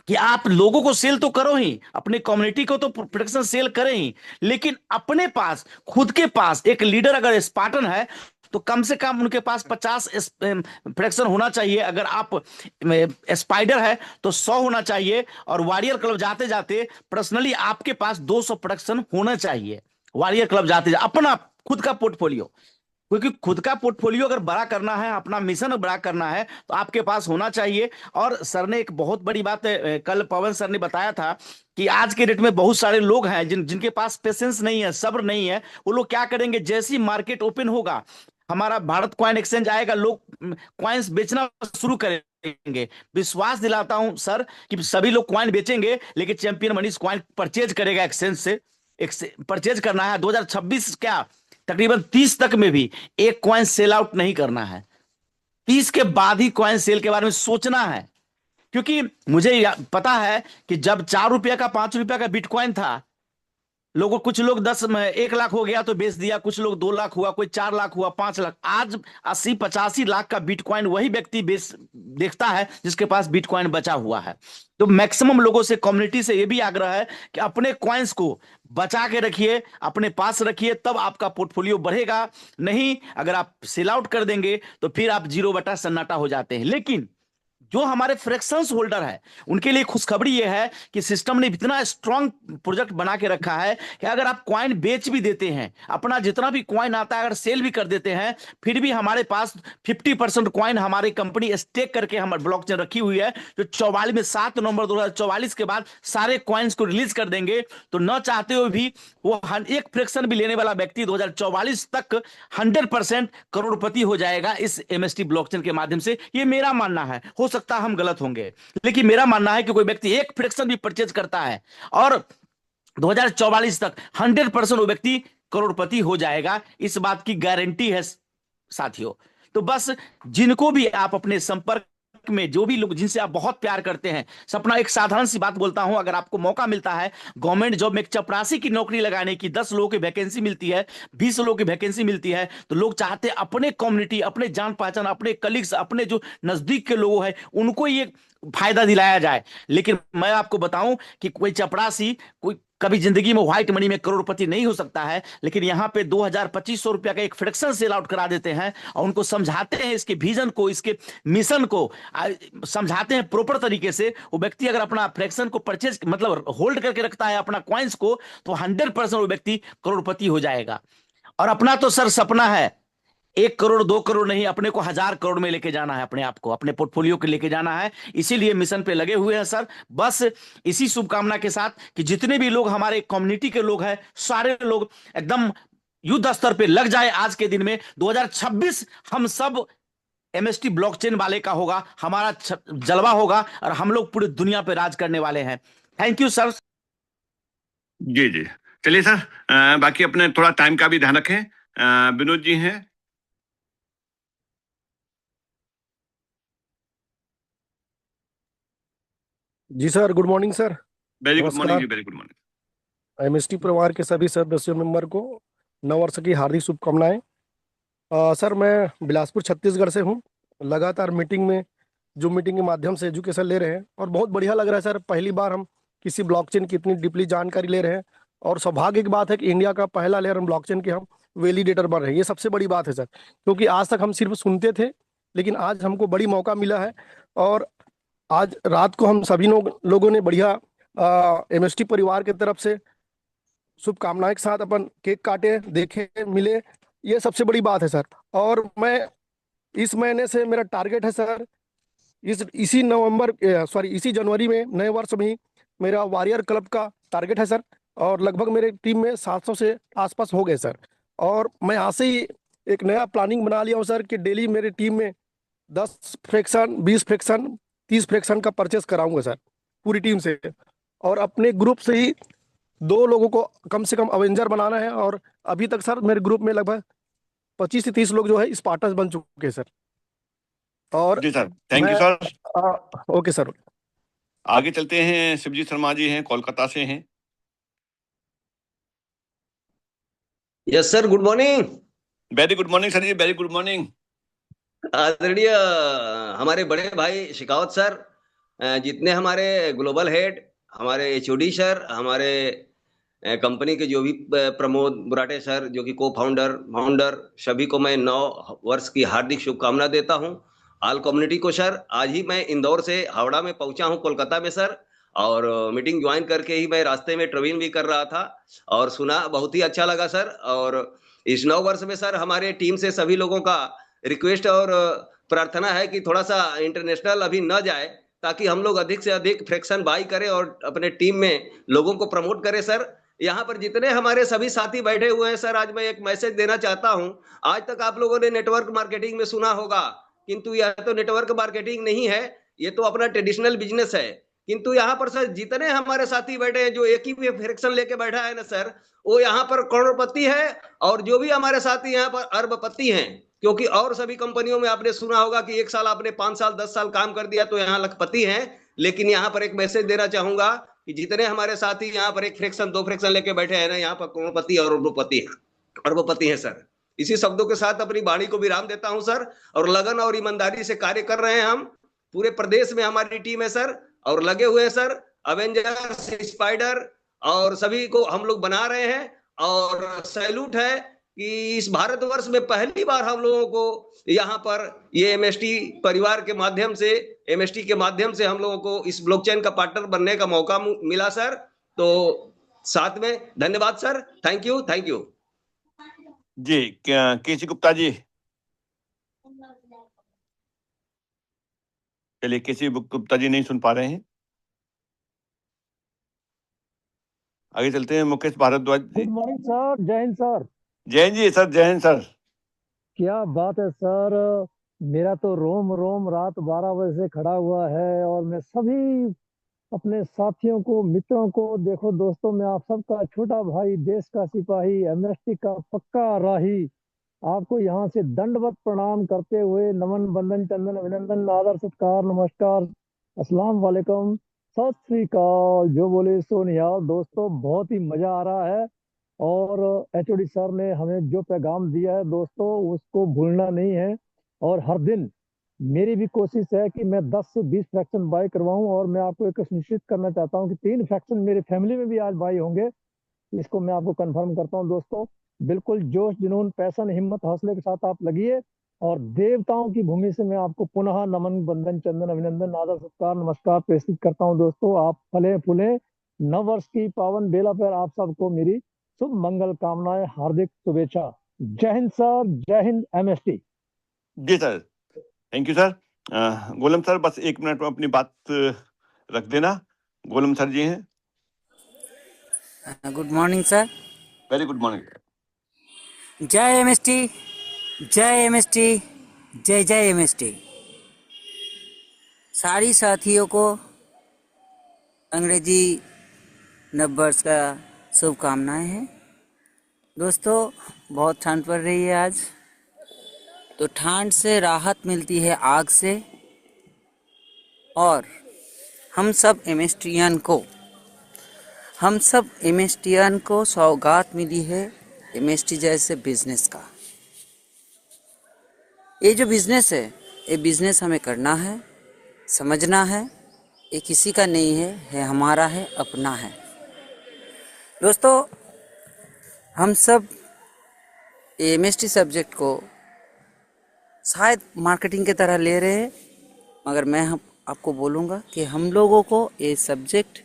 कि आप लोगों को सेल तो करो ही, अपने कम्युनिटी को तो प्रोडक्शन सेल करें ही, लेकिन अपने पास, खुद के पास एक लीडर अगर स्पार्टन है तो कम से कम उनके पास 50 फ्रैक्शन होना चाहिए। अगर आप स्पाइडर है तो 100 होना चाहिए। और वॉरियर क्लब जाते जाते पर्सनली आपके पास 200 प्रोडक्शन होना चाहिए। वॉरियर क्लब जाते जाते अपना खुद का पोर्टफोलियो, क्योंकि खुद का पोर्टफोलियो अगर बड़ा करना है, अपना मिशन बड़ा करना है, तो आपके पास होना चाहिए। और सर ने एक बहुत बड़ी बात कल पवन सर ने बताया था कि आज के डेट में बहुत सारे लोग हैं जिनके पास पेशेंस नहीं है, सब्र नहीं है। वो लोग क्या करेंगे, जैसी मार्केट ओपन होगा, हमारा भारत कॉइन एक्सचेंज आएगा, लोग कॉइन्स बेचना शुरू करेंगे। विश्वास दिलाता हूं सर कि सभी लोग कॉइन बेचेंगे, लेकिन चैंपियन मनीष कॉइन परचेज करेगा एक्सचेंज से। परचेज करना है 2026 क्या, तकरीबन 30 तक में भी एक कॉइन सेल आउट नहीं करना है। 30 के बाद ही कॉइन सेल के बारे में सोचना है। क्योंकि मुझे पता है कि जब 4 रुपया का, 5 रुपया का बिटकॉइन था, लोगों, कुछ लोग 1 लाख हो गया तो बेच दिया, कुछ लोग 2 लाख हुआ, कोई 4 लाख हुआ, 5 लाख। आज 80-85 लाख का बिटकॉइन वही व्यक्ति बेच देखता है जिसके पास बिटकॉइन बचा हुआ है। तो मैक्सिमम लोगों से, कम्युनिटी से ये भी आग्रह है कि अपने कॉइन्स को बचा के रखिए, अपने पास रखिए, तब आपका पोर्टफोलियो बढ़ेगा। नहीं, अगर आप सेल आउट कर देंगे तो फिर आप जीरो बटा सन्नाटा हो जाते हैं। लेकिन जो हमारे फ्रैक्शंस होल्डर है, उनके लिए खुशखबरी यह है कि सिस्टम ने इतना स्ट्रांग प्रोजेक्ट बना के रखा है कि अगर आप कॉइन बेच भी देते हैं, अपना जितना भी कॉइन आता है अगर सेल भी कर देते हैं, फिर भी हमारे पास 50% कॉइन हमारी कंपनी स्टेक करके हमारे ब्लॉकचेन रखी हुई है, जो 44 में 7 नवंबर 2044 के बाद सारे कॉइन्स को रिलीज कर देंगे। तो न चाहते हुए भी वो एक फ्रैक्शन भी लेने वाला व्यक्ति 2044 तक 100% करोड़पति हो जाएगा इस एमएसटी ब्लॉकचेन के माध्यम से। ये मेरा मानना है, हो सकता हम गलत होंगे, लेकिन मेरा मानना है कि कोई व्यक्ति एक फ्रैक्शन भी परचेज करता है और 2044 तक 100% वो व्यक्ति करोड़पति हो जाएगा, इस बात की गारंटी है साथियों। तो बस जिनको भी आप अपने संपर्क में, जो भी लोग जिनसे आप बहुत प्यार करते हैं, सपना, एक साधारण सी बात बोलता हूं, अगर आपको मौका मिलता है गवर्नमेंट जॉब में एक चपरासी की नौकरी लगाने की, 10 लोगों की वैकेंसी मिलती है, 20 लोगों की वैकेंसी मिलती है, तो लोग चाहते हैं अपने कम्युनिटी, अपने जान पहचान, अपने कलीग्स, अपने जो नजदीक के लोग हैं उनको ये फायदा दिलाया जाए। लेकिन मैं आपको बताऊं कि कोई चपरासी कोई कभी जिंदगी में व्हाइट मनी में करोड़पति नहीं हो सकता है, लेकिन यहां पे 2000-2500 रुपया का एक फ्रैक्शन सेल आउट करा देते हैं और उनको समझाते हैं इसके विजन को, इसके मिशन को समझाते हैं प्रॉपर तरीके से। वो व्यक्ति अगर अपना फ्रैक्शन को परचेज मतलब होल्ड करके रखता है अपना कॉइन्स को, तो 100% वो व्यक्ति करोड़पति हो जाएगा। और अपना तो सर सपना है 1 करोड़ 2 करोड़ नहीं, अपने को 1000 करोड़ में लेके जाना है, अपने आप को, अपने पोर्टफोलियो के लेके जाना है। इसीलिए मिशन पे लगे हुए हैं सर। बस इसी शुभकामना के साथ कि जितने भी लोग हमारे कम्युनिटी के लोग हैं, सारे लोग एकदम युद्ध स्तर पे लग जाए आज के दिन में। 2026 हम सब एमएसटी ब्लॉकचेन वाले का होगा, हमारा जलवा होगा और हम लोग पूरी दुनिया पे राज करने वाले हैं। Thank you sir.
जी जी, चलिए सर, बाकी अपने थोड़ा टाइम का भी ध्यान रखें। विनोद जी हैं।
जी sir, good morning sir.
Very good morning
नमस्कार।
जी, वेरी गुड मॉर्निंग।
एमएसटी परिवार के सभी सदस्यों मेंबर को नववर्ष की हार्दिक शुभकामनाएं। सर, मैं बिलासपुर छत्तीसगढ़ से हूं। लगातार मीटिंग के माध्यम से एजुकेशन ले रहे हैं और बहुत बढ़िया लग रहा है सर। पहली बार हम किसी ब्लॉकचेन की इतनी डीपली जानकारी ले रहे हैं और सौभाग्य की बात है कि इंडिया का पहला लेयर हम ब्लॉकचेन के हम वैलिडेटर बन रहे हैं। ये सबसे बड़ी बात है सर, क्योंकि आज तक हम सिर्फ सुनते थे, लेकिन आज हमको बड़ी मौका मिला है। और आज रात को हम सभी लोगों ने बढ़िया एमएसटी परिवार की तरफ से शुभकामनाएं के साथ अपन केक काटे, देखे, मिले, ये सबसे बड़ी बात है सर। और मैं इस महीने से मेरा टारगेट है सर, इसी जनवरी में, नए वर्ष में ही मेरा वॉरियर क्लब का टारगेट है सर। और लगभग मेरे टीम में 700 से आसपास हो गए सर। और मैं यहाँ से ही एक नया प्लानिंग बना लिया हूँ सर कि डेली मेरी टीम में 10 फ्रैक्शन, 20 फ्रैक्शन, 30 फ्रैक्शन का परचेस कराऊंगा सर पूरी टीम से। और अपने ग्रुप से ही 2 लोगों को कम से कम अवेंजर बनाना है। और अभी तक सर मेरे ग्रुप में लगभग 25 से 30 लोग जो है स्पार्टस बन चुके हैं सर। और
जी sir, thank you sir.
Okay sir.
आगे चलते हैं, शिवजी शर्मा जी हैं, कोलकाता से हैं।
Yes sir, good morning.
Very good morning sir ji, very good morning.
आदरणीय हमारे बड़े भाई शेखावत सर, जितने हमारे ग्लोबल हेड, हमारे एचओडी सर, हमारे कंपनी के जो भी प्रमोद बुराटे सर जो कि को फाउंडर, सभी को मैं 9 वर्ष की हार्दिक शुभकामना देता हूं। ऑल कम्युनिटी को सर, आज ही मैं इंदौर से हावड़ा में पहुंचा हूं कोलकाता में सर, और मीटिंग ज्वाइन करके ही मैं रास्ते में ट्रेवलिंग भी कर रहा था और सुना, बहुत ही अच्छा लगा सर। और इस 9 वर्ष में सर हमारे टीम से सभी लोगों का रिक्वेस्ट और प्रार्थना है कि थोड़ा सा इंटरनेशनल अभी न जाए, ताकि हम लोग अधिक से अधिक फ्रैक्शन बाई करें और अपने टीम में लोगों को प्रमोट करें सर। यहाँ पर जितने हमारे सभी साथी बैठे हुए हैं सर, आज मैं एक मैसेज देना चाहता हूँ। आज तक आप लोगों ने नेटवर्क मार्केटिंग में सुना होगा, किंतु यह तो नेटवर्क मार्केटिंग नहीं है, ये तो अपना ट्रेडिशनल बिजनेस है। किंतु यहाँ पर सर जितने हमारे साथी बैठे हैं, जो एक ही फ्रैक्शन लेके बैठा है ना सर, वो यहाँ पर करोड़पति है, और जो भी हमारे साथी यहाँ पर अरबपति हैं। क्योंकि और सभी कंपनियों में आपने सुना होगा कि 1 साल आपने 5 साल 10 साल काम कर दिया तो यहाँ लखपति हैं। लेकिन यहाँ पर एक मैसेज देना चाहूंगा कि जितने हमारे साथी यहाँ पर 1 फ्रैक्शन 2 फ्रैक्शन लेके बैठे हैं ना, यहाँ पर करोड़पति और अरबपति हैं सर। इसी शब्दों के साथ अपनी वाणी को विराम देता हूं सर। और लगन और ईमानदारी से कार्य कर रहे हैं हम, पूरे प्रदेश में हमारी टीम है सर, और लगे हुए हैं सर। अवेंजर्स, स्पाइडर और सभी को हम लोग बना रहे हैं। और सैल्यूट है कि इस भारतवर्ष में पहली बार हम लोगों को यहाँ पर ये एमएसटी परिवार के माध्यम से, एमएसटी के माध्यम से हम लोगों को इस ब्लॉकचेन का पार्टनर बनने का मौका मिला सर। तो साथ में धन्यवाद sir, thank you, thank you
ji. KC Gupta ji, चलिए केसी गुप्ता जी नहीं सुन पा रहे हैं, आगे चलते हैं। मुकेश भारद्वाज जी।
गुड मॉर्निंग सर, जय हिंद सर।
जय हिंद जी सर, जय हिंद सर।
क्या बात है सर, मेरा तो रोम रोम रात 12 बजे से खड़ा हुआ है और मैं सभी अपने साथियों को, मित्रों को। देखो दोस्तों, मैं आप सबका छोटा भाई, देश का सिपाही, एमएसटी का पक्का राही, आपको यहाँ से दंडवत प्रणाम करते हुए नमन बंदन चंदन अभिनंदन आदर सत्कार नमस्कार अस्सलाम वालेकुम सत श्री अकाल, जो बोले सो निहाल। दोस्तों बहुत ही मजा आ रहा है, और एचओडी सर ने हमें जो पैगाम दिया है दोस्तों, उसको भूलना नहीं है। और हर दिन मेरी भी कोशिश है कि मैं 10 से 20 फ्रैक्शन बाय करवाऊं, और मैं आपको एक सुनिश्चित करना चाहता हूं कि 3 फ्रैक्शन मेरे फैमिली में भी आज बाय होंगे। इसको मैं आपको कंफर्म करता हूं दोस्तों। बिल्कुल जोश जुनून पैशन हिम्मत हौसले के साथ आप लगिए, और देवताओं की भूमि से मैं आपको पुनः नमन बंदन चंदन अभिनंदन आदर सत्कार नमस्कार प्रेषित करता हूं दोस्तों। आप फले फूले, नव वर्ष की पावन बेला पर आप सबको मेरी शुभ मंगल कामनाएं, हार्दिक शुभेच्छा। जय हिंद सर, जय हिंद एमएसटी।
जी sir, thank you sir. Golam sir बस 1 मिनट में अपनी बात रख देना। गोलम सर जी हैं।
Good morning sir.
Very good morning.
जय एमएसटी, जय एमएसटी, जय जय एमएसटी। सारी साथियों को अंग्रेजी नववर्ष का शुभकामनाएं हैं। दोस्तों बहुत ठंड पड़ रही है आज, तो ठंड से राहत मिलती है आग से, और हम सब एमएसटियन को सौगात मिली है एमएसटी जैसे बिजनेस का। ये जो बिजनेस है, ये बिजनेस हमें करना है, समझना है। ये किसी का नहीं है हमारा है, अपना है। दोस्तों हम सब एमएसटी सब्जेक्ट को शायद मार्केटिंग की तरह ले रहे हैं, मगर मैं आपको बोलूँगा कि हम लोगों को ये सब्जेक्ट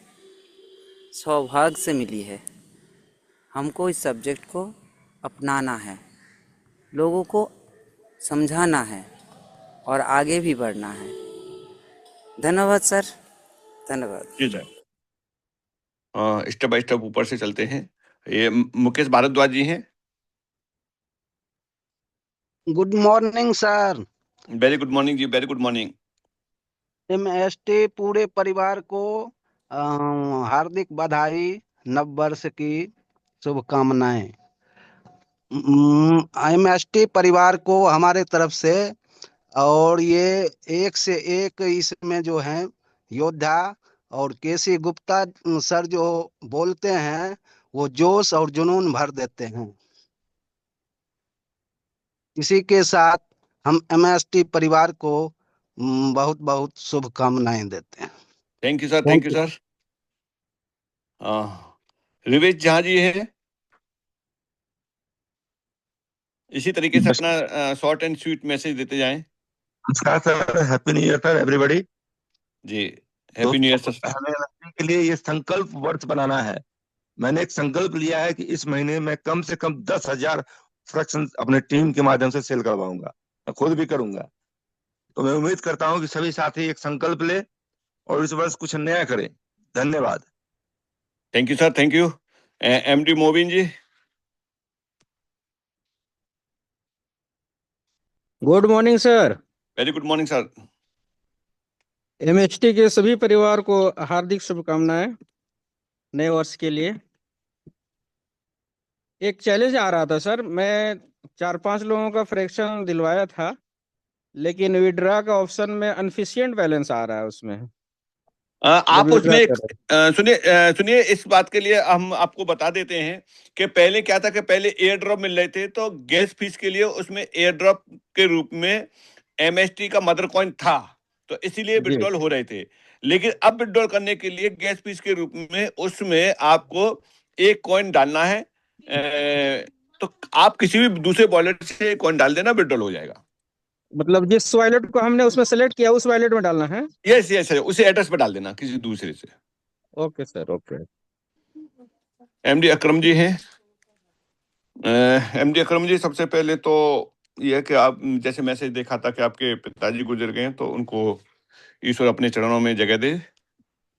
सौभाग्य से मिली है। हमको इस सब्जेक्ट को अपनाना है, लोगों को समझाना है, और आगे भी बढ़ना है। धन्यवाद सर, धन्यवाद।
जी सर, स्टेप बाय स्टेप ऊपर से चलते हैं। ये मुकेश भारद्वाज जी हैं।
Good morning sir.
Very good morning जी, वेरी गुड मॉर्निंग।
एमएसटी पूरे परिवार को हार्दिक बधाई, नव वर्ष की शुभकामनाएं। एमएसटी परिवार को हमारे तरफ से, और ये एक से एक इसमें जो है योद्धा, और केसी गुप्ता सर जो बोलते हैं वो जोश और जुनून भर देते हैं। इसी के साथ हम एमएसटी परिवार को बहुत बहुत शुभकामनाएं देते हैं।
Thank you sir, thank you sir. Rivesh Jha ji हैं। इसी तरीके से अपना शॉर्ट एंड स्वीट मैसेज देते जाएं।
नमस्कार sir, happy new year sir everybody.
जी, हैप्पी न्यू ईयर सर।
हमें एमएसटी के लिए ये संकल्प वर्ष बनाना है। मैंने एक संकल्प लिया है कि इस महीने में कम से कम 10,000 फ्रैक्शन अपने टीम के माध्यम से सेल करवाऊंगा, मैं खुद भी करूंगा। तो मैं उम्मीद करता हूं कि सभी साथी एक संकल्प ले और इस वर्ष कुछ नया करें। धन्यवाद।
Thank you sir, thank you. MD Mobin ji.
Good morning sir.
Very good morning sir.
MHT के सभी परिवार को हार्दिक शुभकामनाएं नए वर्ष के लिए। एक चैलेंज आ रहा था सर, मैं 4-5 लोगों का फ्रैक्शन दिलवाया था, लेकिन विड्रा का ऑप्शन में अनफिशिएंट बैलेंस आ रहा है उसमें।
आप उसमें एक सुनिए, इस बात के लिए हम आपको बता देते हैं कि पहले क्या था कि पहले एयर ड्रॉप मिल रहे थे, तो गैस फीस के लिए उसमें एयर ड्रॉप के रूप में एमएसटी का मदर कॉइन था, तो इसीलिए विड्रॉल हो रहे थे। लेकिन अब विड्रॉल करने के लिए गैस फीस के रूप में उसमें आपको एक कॉइन डालना है। तो आप किसी भी दूसरे वॉलेट से कॉइन डाल देना, विड्रॉल हो जाएगा।
मतलब जिस वॉलेट को हमने उसमें सेलेक्ट किया उस वॉलेट में डालना है?
यस यस, उसे एड्रेस पे डाल देना किसी दूसरे से।
Okay sir, okay.
एमडी अकरम जी हैं। एमडी अकरम जी, सबसे पहले तो यह कि आप जैसे मैसेज देखा था कि आपके पिताजी गुजर गए हैं, तो उनको ईश्वर अपने चरणों में जगह दे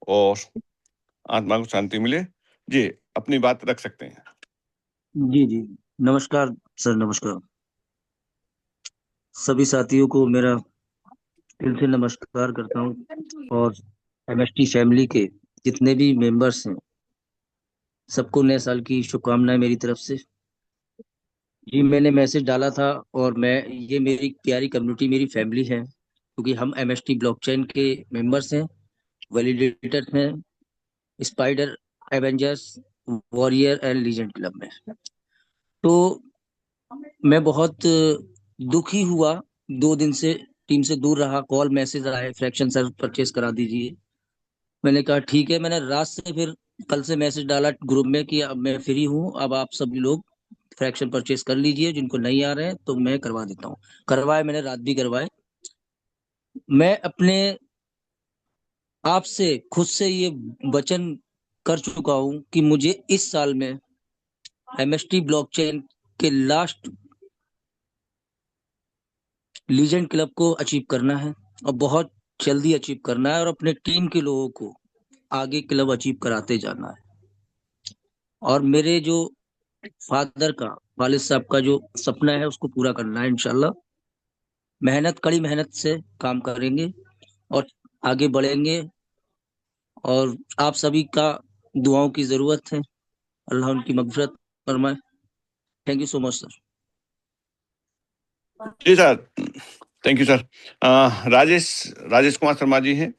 और आत्मा को शांति मिले। जी, अपनी बात रख सकते हैं।
जी जी, नमस्कार सर, नमस्कार। सभी साथियों को मेरा दिल से नमस्कार करता हूँ, और एमएसटी फैमिली के जितने भी मेंबर्स हैं, सबको नए साल की शुभकामनाएं मेरी तरफ से। जी, मैंने मैसेज डाला था, और ये मेरी प्यारी कम्युनिटी, मेरी फैमिली है, क्योंकि हम एमएसटी ब्लॉकचेन के मेंबर्स हैं, वैलिडेटर्स हैं, spider, Avengers, warrior and legend club में। तो मैं बहुत दुखी हुआ, 2 दिन से टीम से दूर रहा, कॉल मैसेज आए, फ्रैक्शन सर परचेस करा दीजिए। मैंने कहा ठीक है, मैंने रात से फिर कल से मैसेज डाला ग्रुप में कि अब मैं फ्री हूँ, अब आप सभी लोग फ्रैक्शन परचेस कर लीजिए, जिनको नहीं आ रहे हैं तो मैं करवा देता हूँ। करवाए, मैंने रात भी करवाए। मैं अपने आप से खुद से ये वचन कर चुका हूँ कि मुझे इस साल में एमएसटी ब्लॉकचेन के लास्ट लीजेंड क्लब को अचीव करना है, और बहुत जल्दी अचीव करना है, और अपने टीम के लोगों को आगे क्लब अचीव कराते जाना है। और मेरे जो फादर का, वालिद साहब का जो सपना है, उसको पूरा करना है इंशाल्लाह। कड़ी मेहनत से काम करेंगे और आगे बढ़ेंगे, और आप सभी का दुआओं की जरूरत है। अल्लाह उनकी मगफिरत फरमाए। Thank you so much sir.
जी sir, thank you sir. Rajesh Rajesh Kumar Sharma ji हैं।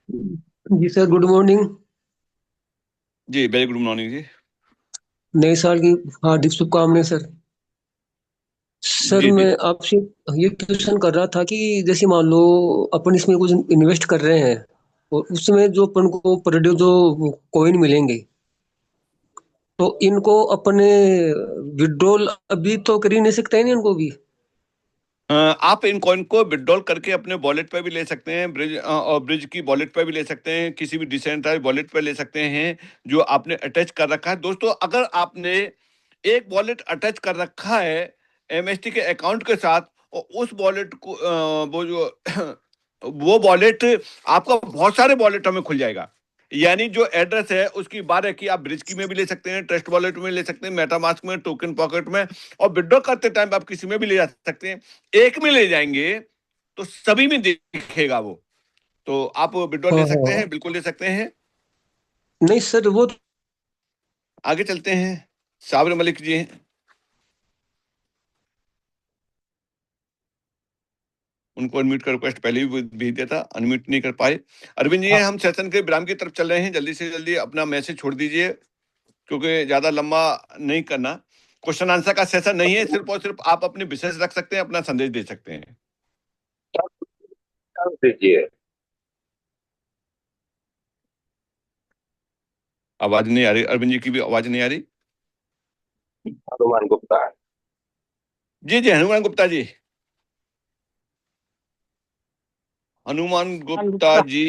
जी सर, गुड मॉर्निंग।
जी, वेरी गुड मॉर्निंग जी।
नए साल की हार्दिक शुभकामनाएं सर। सर
जी जी
मैं आपसे ये क्वेश्चन कर रहा था कि जैसे मान लो अपन इसमें कुछ इन्वेस्ट कर रहे हैं, और उसमें जो अपन को पर डे जो कॉइन मिलेंगे, तो इनको अपने विड्रॉल अभी तो कर ही नहीं सकते हैं ना इनको भी?
आप इन कॉइन को विड्रॉल करके अपने वॉलेट पे भी ले सकते हैं, ब्रिज की वॉलेट पे भी ले सकते हैं, किसी भी डिसेंट्रलाइज्ड वॉलेट पे ले सकते हैं जो आपने अटैच कर रखा है। दोस्तों, अगर आपने एक वॉलेट अटैच कर रखा है एमएसटी के अकाउंट के साथ, और उस वॉलेट को वो जो वो वॉलेट, आपका बहुत सारे वॉलेट में खुल जाएगा। यानी जो एड्रेस है उसकी बात है कि आप ब्रिज की में भी ले सकते हैं, ट्रस्ट वॉलेट में ले सकते हैं, मेटामास्क में, टोकन पॉकेट में, और विड्रॉ करते टाइम आप किसी में भी ले जा सकते हैं। एक में ले जाएंगे तो सभी में दिखेगा वो। तो आप विड्रॉ ले
हाँ
सकते
हाँ।
हैं, बिल्कुल ले सकते हैं।
नहीं सर, वो
आगे चलते हैं, साबिर मलिक जी हैं, उनको अनम्यूट का रिक्वेस्ट पहले भी भेज दिया था, अनम्यूट नहीं कर पाए। अरविंद जी हैं, हम सेशन के विराम की तरफ चल रहे हैं, जल्दी से जल्दी अपना मैसेज छोड़ दीजिए, क्योंकि ज्यादा लंबा नहीं करना। क्वेश्चन आंसर का सेशन नहीं है, सिर्फ और सिर्फ आप अपने विशेष रख सकते हैं, अपना संदेश दे सकते हैं।
दीजिए।
आवाज नहीं आ रही, अरविंद जी की भी आवाज नहीं आ रही।
हनुमान गुप्ता।
जी जी, हनुमान गुप्ता जी। हनुमान गुप्ता जी।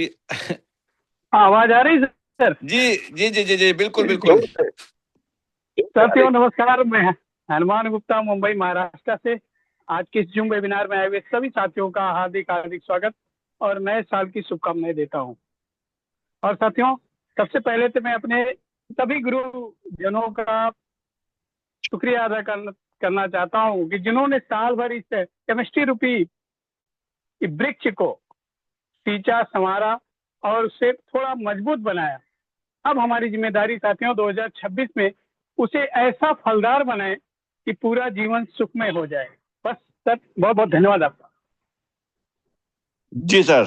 आवाज आ रही सर?
जी जी जी जी जी, बिल्कुल बिल्कुल।
साथियों नमस्कार, मैं हनुमान गुप्ता, मुंबई महाराष्ट्र से। आज के इस जूम वेबिनार में आए हुए सभी साथियों का हार्दिक हार्दिक स्वागत और नए साल की शुभकामनाएं देता हूं। और साथियों, सबसे पहले तो मैं अपने सभी गुरुजनों का शुक्रिया अदा करना चाहता हूं कि जिन्होंने साल भर इस केमिस्ट्री रूपी वृक्ष को सींचा, संवारा और उसे थोड़ा मजबूत बनाया। अब हमारी जिम्मेदारी साथियों 2026 में उसे ऐसा फलदार बनाए कि पूरा जीवन सुखमय हो जाए। बस सर, बहुत बहुत धन्यवाद आपका।
जी सर।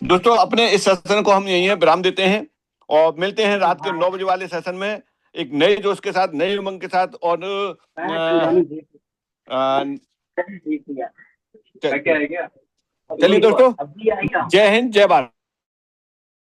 दोस्तों, अपने इस सेशन को हम यहीं विराम देते हैं, और मिलते हैं रात के 9 बजे वाले सेशन में एक नए जोश के साथ, नए उमंग के साथ। और चलिए दोस्तों, जय हिंद, जय भारत।